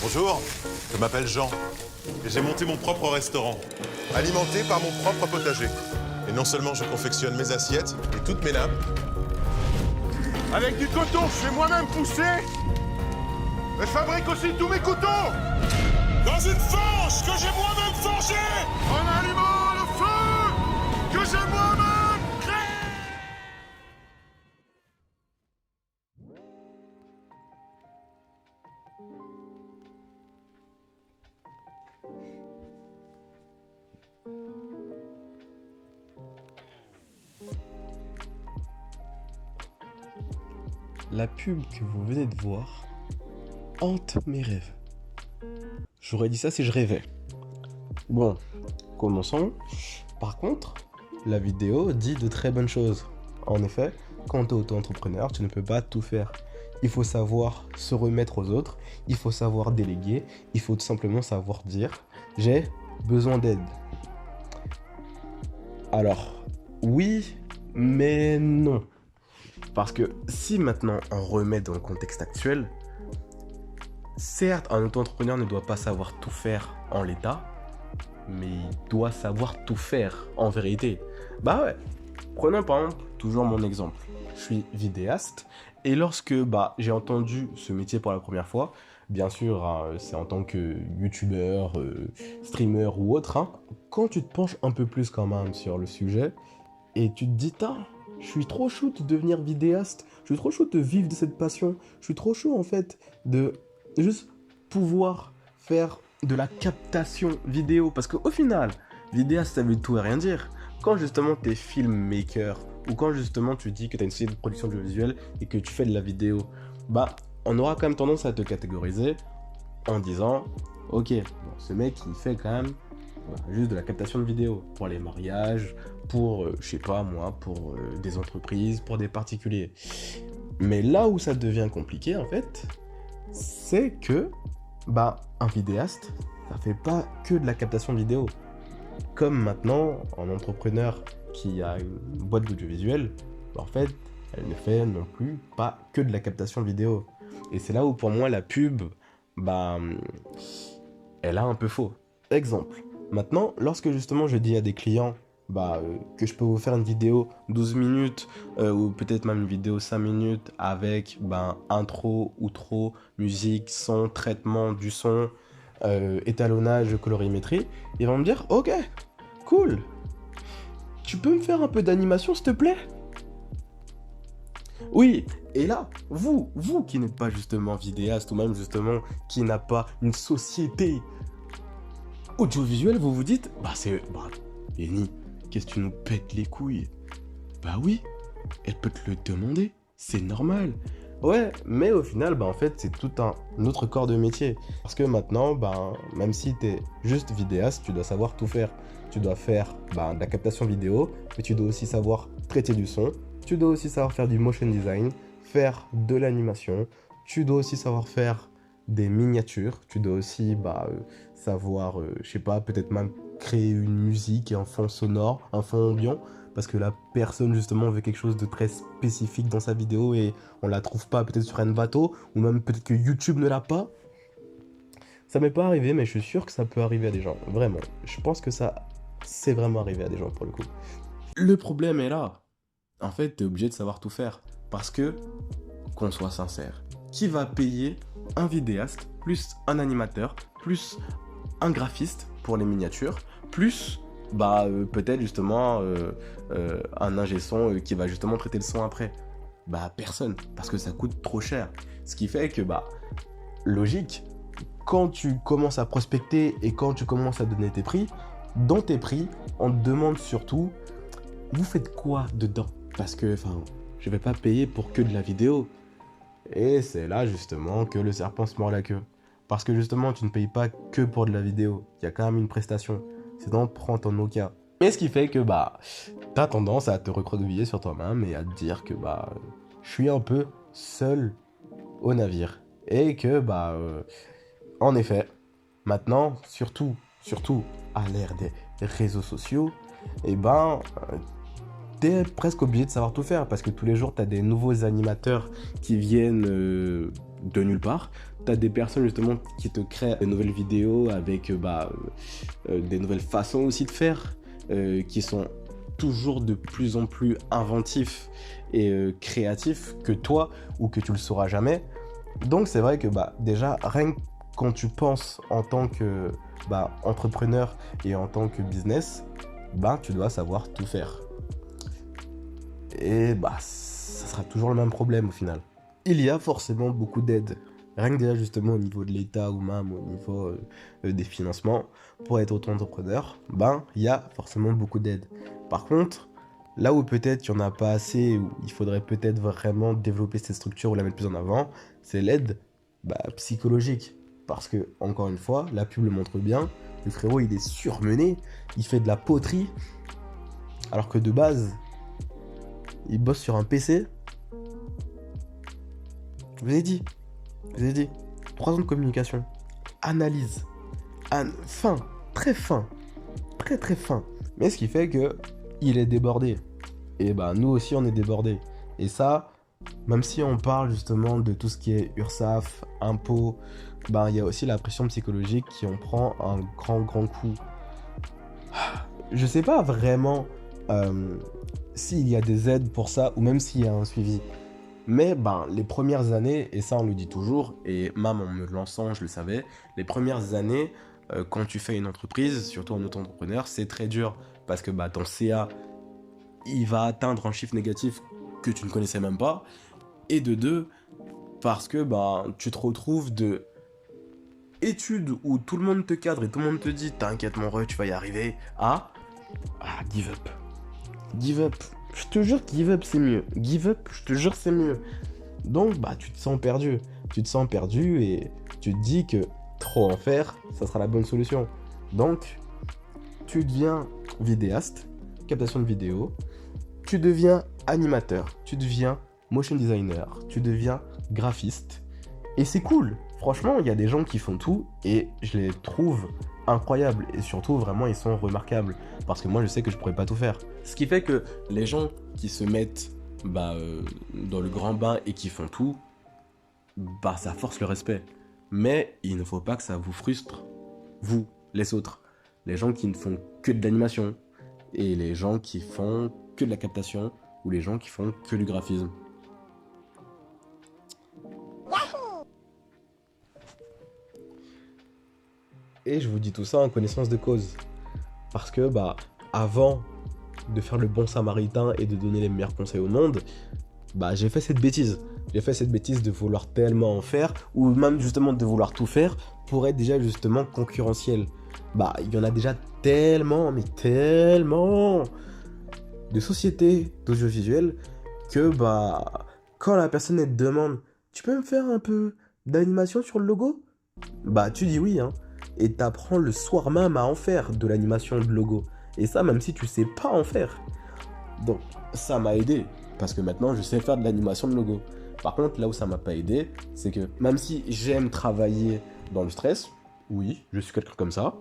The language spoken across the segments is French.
Bonjour, je m'appelle Jean et j'ai monté mon propre restaurant, alimenté par mon propre potager. Et non seulement je confectionne mes assiettes et toutes mes nappes. Avec du coton, je fais moi-même pousser. Mais je fabrique aussi tous mes couteaux. Dans une forge que j'ai moi-même forgée. En allumant le feu que j'ai moi-même créé. La pub que vous venez de voir hante mes rêves. J'aurais dit ça si je rêvais. Bon, commençons. Par contre, la vidéo dit de très bonnes choses. En effet, quand tu es auto-entrepreneur, tu ne peux pas tout faire. Il faut savoir se remettre aux autres, il faut savoir déléguer, il faut tout simplement savoir dire « j'ai besoin d'aide ». Alors, oui, mais non. Parce que si maintenant on remet dans le contexte actuel, certes, un auto-entrepreneur ne doit pas savoir tout faire en l'état, mais il doit savoir tout faire en vérité. Bah ouais, prenons par exemple toujours mon exemple. Je suis vidéaste et lorsque j'ai entendu ce métier pour la première fois, bien sûr, hein, c'est en tant que youtubeur, streamer ou autre, hein, quand tu te penches un peu plus quand même sur le sujet et tu te dis, je suis trop chaud de devenir vidéaste, je suis trop chaud de vivre de cette passion, je suis trop chaud en fait de juste pouvoir faire de la captation vidéo. Parce qu'au final, vidéaste ça veut tout et rien dire. Quand justement tu es filmmaker ou quand justement tu dis que tu as une société de production audiovisuelle et que tu fais de la vidéo, on aura quand même tendance à te catégoriser en disant ok, bon, ce mec il fait quand même juste de la captation de vidéo pour les mariages, pour, je sais pas moi, pour des entreprises, pour des particuliers. Mais là où ça devient compliqué en fait, c'est que un vidéaste, ça fait pas que de la captation vidéo. Comme maintenant, un entrepreneur qui a une boîte d'audiovisuel, en fait, elle ne fait non plus pas que de la captation vidéo. Et c'est là où pour moi la pub, elle a un peu faux. Exemple. Maintenant, lorsque justement je dis à des clients que je peux vous faire une vidéo 12 minutes ou peut-être même une vidéo 5 minutes avec intro, outro, musique, son, traitement du son, étalonnage, colorimétrie, ils vont me dire ok, cool, tu peux me faire un peu d'animation s'il te plaît? Oui, et là, vous qui n'êtes pas justement vidéaste ou même justement qui n'a pas une société audiovisuelle, vous vous dites, Lenny, qu'est-ce que tu nous pètes les couilles? Bah oui, elle peut te le demander, c'est normal. Ouais, mais au final, en fait, c'est tout un autre corps de métier. Parce que maintenant, même si t'es juste vidéaste, tu dois savoir tout faire. Tu dois faire de la captation vidéo, mais tu dois aussi savoir traiter du son. Tu dois aussi savoir faire du motion design, faire de l'animation. Tu dois aussi savoir faire des miniatures. Tu dois aussi savoir, je sais pas, peut-être même créer une musique et un fond sonore, un fond ambiant. Parce que la personne justement veut quelque chose de très spécifique dans sa vidéo et on la trouve pas peut-être sur Envato ou même peut-être que YouTube ne l'a pas. Ça m'est pas arrivé mais je suis sûr que ça peut arriver à des gens, vraiment. Je pense que ça c'est vraiment arrivé à des gens pour le coup. Le problème est là. En fait, t'es obligé de savoir tout faire parce que, qu'on soit sincère, qui va payer un vidéaste plus un animateur plus un graphiste pour les miniatures plus peut-être justement un ingé son qui va justement traiter le son après? Personne, parce que ça coûte trop cher. Ce qui fait que logique, quand tu commences à prospecter et quand tu commences à donner tes prix, dans tes prix, on te demande surtout vous faites quoi dedans? Parce que je vais pas payer pour que de la vidéo. Et c'est là justement que le serpent se mord la queue. Parce que justement, tu ne payes pas que pour de la vidéo. Il y a quand même une prestation. Sinon, prends ton Nokia. Et ce qui fait que t'as tendance à te recroqueviller sur toi-même et à te dire que je suis un peu seul au navire. Et que en effet, maintenant, surtout à l'ère des réseaux sociaux, t'es presque obligé de savoir tout faire parce que tous les jours, t'as des nouveaux animateurs qui viennent de nulle part. t'as des personnes justement qui te créent des nouvelles vidéos avec des nouvelles façons aussi de faire, qui sont toujours de plus en plus inventifs et créatifs que toi, ou que tu le sauras jamais. Donc c'est vrai que déjà, rien que quand tu penses en tant que entrepreneur et en tant que business, tu dois savoir tout faire. Et ça sera toujours le même problème au final. Il y a forcément beaucoup d'aide. Rien que déjà justement au niveau de l'État ou même au niveau des financements, pour être auto-entrepreneur, il y a forcément beaucoup d'aide. Par contre, là où peut-être il n'y en a pas assez, où il faudrait peut-être vraiment développer cette structure ou la mettre plus en avant, c'est l'aide psychologique. Parce que, encore une fois, la pub le montre bien, le frérot il est surmené, il fait de la poterie, alors que de base, il bosse sur un PC. Je vous ai dit, 3 ans de communication, analyse, fin, très fin, très fin. Mais ce qui fait que il est débordé. Et nous aussi on est débordés. Et ça, même si on parle justement de tout ce qui est URSSAF, impôts, il y a aussi la pression psychologique qui en prend un grand coup. Je sais pas vraiment s'il y a des aides pour ça ou même s'il y a un suivi. Mais les premières années, et ça on le dit toujours, et même en me lançant je le savais, les premières années, quand tu fais une entreprise, surtout en auto-entrepreneur, c'est très dur. Parce que ton CA, il va atteindre un chiffre négatif que tu ne connaissais même pas. Et de deux, parce que tu te retrouves de études où tout le monde te cadre et tout le monde te dit « T'inquiète mon ref, tu vas y arriver » à « Give up ». Give up. Je te jure, give up, c'est mieux. Give up, je te jure, c'est mieux. Donc, tu te sens perdu. Tu te sens perdu et tu te dis que trop en faire, ça sera la bonne solution. Donc, tu deviens vidéaste, captation de vidéo, tu deviens animateur, tu deviens motion designer, tu deviens graphiste. Et c'est cool. Franchement, il y a des gens qui font tout et je les trouve incroyables. Et surtout, vraiment, ils sont remarquables. Parce que moi, je sais que je pourrais pas tout faire. Ce qui fait que les gens qui se mettent dans le grand bain et qui font tout, ça force le respect. Mais il ne faut pas que ça vous frustre, vous, les autres. Les gens qui ne font que de l'animation, et les gens qui font que de la captation, ou les gens qui font que du graphisme. Et je vous dis tout ça en connaissance de cause. Parce que, avant de faire le bon samaritain et de donner les meilleurs conseils au monde, j'ai fait cette bêtise. J'ai fait cette bêtise de vouloir tellement en faire, ou même justement de vouloir tout faire, pour être déjà justement concurrentiel. Il y en a déjà tellement, mais tellement de sociétés d'audiovisuel que quand la personne elle te demande tu peux me faire un peu d'animation sur le logo, tu dis oui et t'apprends le soir même à en faire de l'animation de logo, et ça même si tu sais pas en faire. Donc ça m'a aidé parce que maintenant je sais faire de l'animation de logo. Par contre, là où ça m'a pas aidé, c'est que même si j'aime travailler dans le stress, oui, je suis quelqu'un comme ça,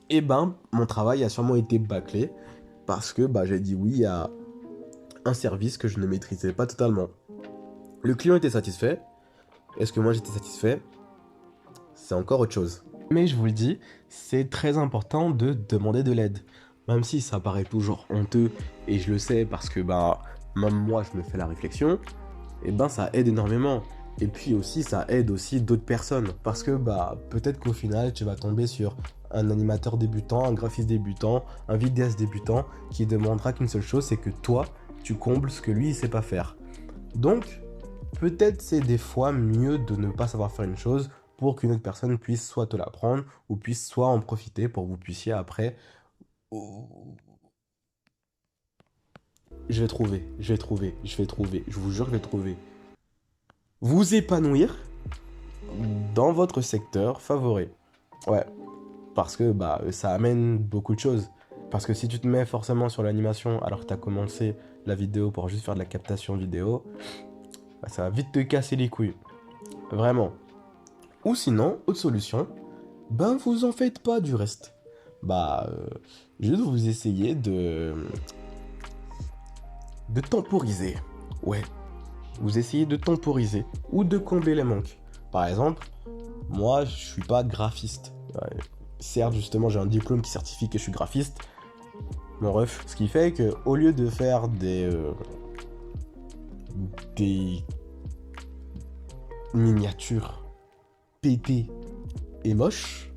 et mon travail a sûrement été bâclé parce que j'ai dit oui à un service que je ne maîtrisais pas totalement. Le client était satisfait. Est-ce que moi j'étais satisfait? C'est encore autre chose. Mais je vous le dis, c'est très important de demander de l'aide. Même si ça paraît toujours honteux, et je le sais parce que même moi je me fais la réflexion, et ça aide énormément. Et puis aussi ça aide aussi d'autres personnes. Parce que peut-être qu'au final tu vas tomber sur un animateur débutant, un graphiste débutant, un vidéaste débutant qui demandera qu'une seule chose, c'est que toi tu combles ce que lui il sait pas faire. Donc peut-être c'est des fois mieux de ne pas savoir faire une chose pour qu'une autre personne puisse soit te l'apprendre ou puisse soit en profiter pour que vous puissiez après... Je vais trouver, je vous jure que je vais trouver. Vous épanouir dans votre secteur favori. Ouais, parce que ça amène beaucoup de choses. Parce que si tu te mets forcément sur l'animation alors que tu as commencé la vidéo pour juste faire de la captation vidéo, ça va vite te casser les couilles. Vraiment. Ou sinon, autre solution, vous en faites pas du reste. Juste vous essayez de temporiser. Ouais. Vous essayez de temporiser ou de combler les manques. Par exemple, moi, je suis pas graphiste. Ouais. Certes, justement, j'ai un diplôme qui certifie que je suis graphiste. Mon ref. Ce qui fait que, au lieu de faire des miniatures pétées et moches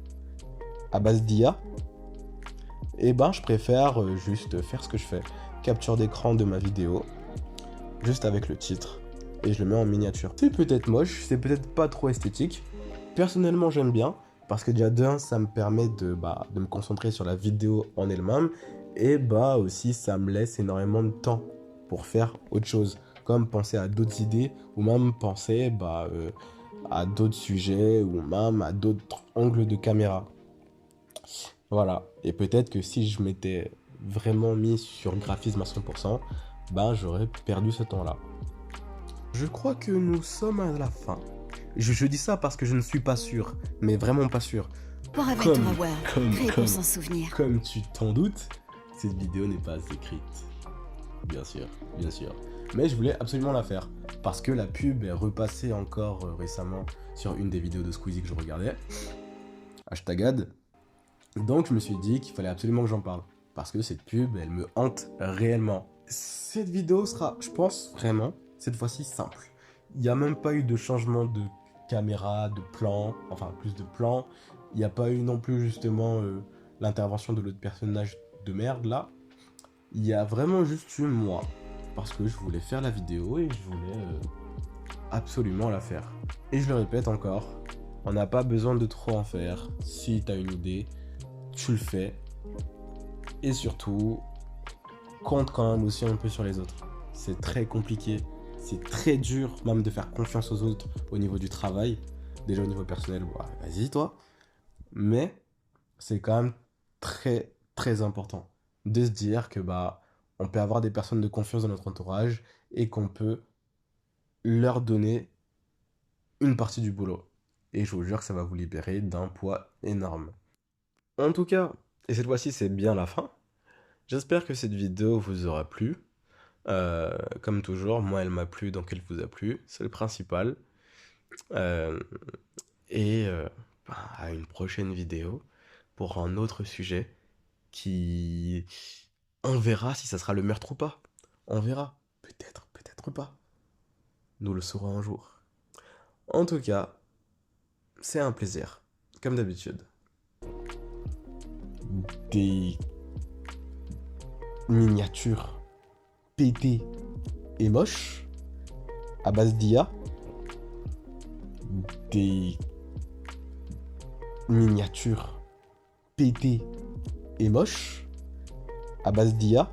à base d'IA, eh ben, je préfère juste faire ce que je fais. Capture d'écran de ma vidéo, juste avec le titre, et je le mets en miniature. C'est peut-être moche, c'est peut-être pas trop esthétique. Personnellement, j'aime bien, parce que déjà d'un, ça me permet de me concentrer sur la vidéo en elle-même, et aussi, ça me laisse énormément de temps pour faire autre chose, comme penser à d'autres idées, ou même penser à d'autres sujets, ou même à d'autres angles de caméra. Voilà, et peut-être que si je m'étais vraiment mis sur le graphisme à 100%, j'aurais perdu ce temps-là. Je crois que nous sommes à la fin. Je dis ça parce que je ne suis pas sûr, mais vraiment pas sûr. Comme tu t'en doutes, cette vidéo n'est pas écrite. Bien sûr, bien sûr. Mais je voulais absolument la faire, parce que la pub est repassée encore récemment sur une des vidéos de Squeezie que je regardais. #ad. Donc je me suis dit qu'il fallait absolument que j'en parle, parce que cette pub, elle me hante réellement. Cette vidéo sera, je pense, vraiment, cette fois-ci, simple. Il n'y a même pas eu de changement de caméra, de plan, enfin plus de plans. Il n'y a pas eu non plus justement l'intervention de l'autre personnage de merde là. Il y a vraiment juste eu moi, parce que je voulais faire la vidéo et je voulais absolument la faire. Et je le répète encore, on n'a pas besoin de trop en faire. Si t'as une idée, tu le fais. Et surtout, compte quand même aussi un peu sur les autres. C'est très compliqué, c'est très dur même de faire confiance aux autres au niveau du travail. Déjà au niveau personnel, vas-y toi. Mais c'est quand même très très important de se dire que on peut avoir des personnes de confiance dans notre entourage et qu'on peut leur donner une partie du boulot. Et je vous jure que ça va vous libérer d'un poids énorme. En tout cas, et cette fois-ci c'est bien la fin, j'espère que cette vidéo vous aura plu. Comme toujours, moi elle m'a plu, donc elle vous a plu, c'est le principal. À une prochaine vidéo pour un autre sujet qui... On verra si ça sera le meurtre ou pas. On verra. Peut-être, peut-être pas. Nous le saurons un jour. En tout cas, c'est un plaisir, comme d'habitude. Des miniatures pétées et moches à base d'IA. Des miniatures pétées et moches à base d'IA.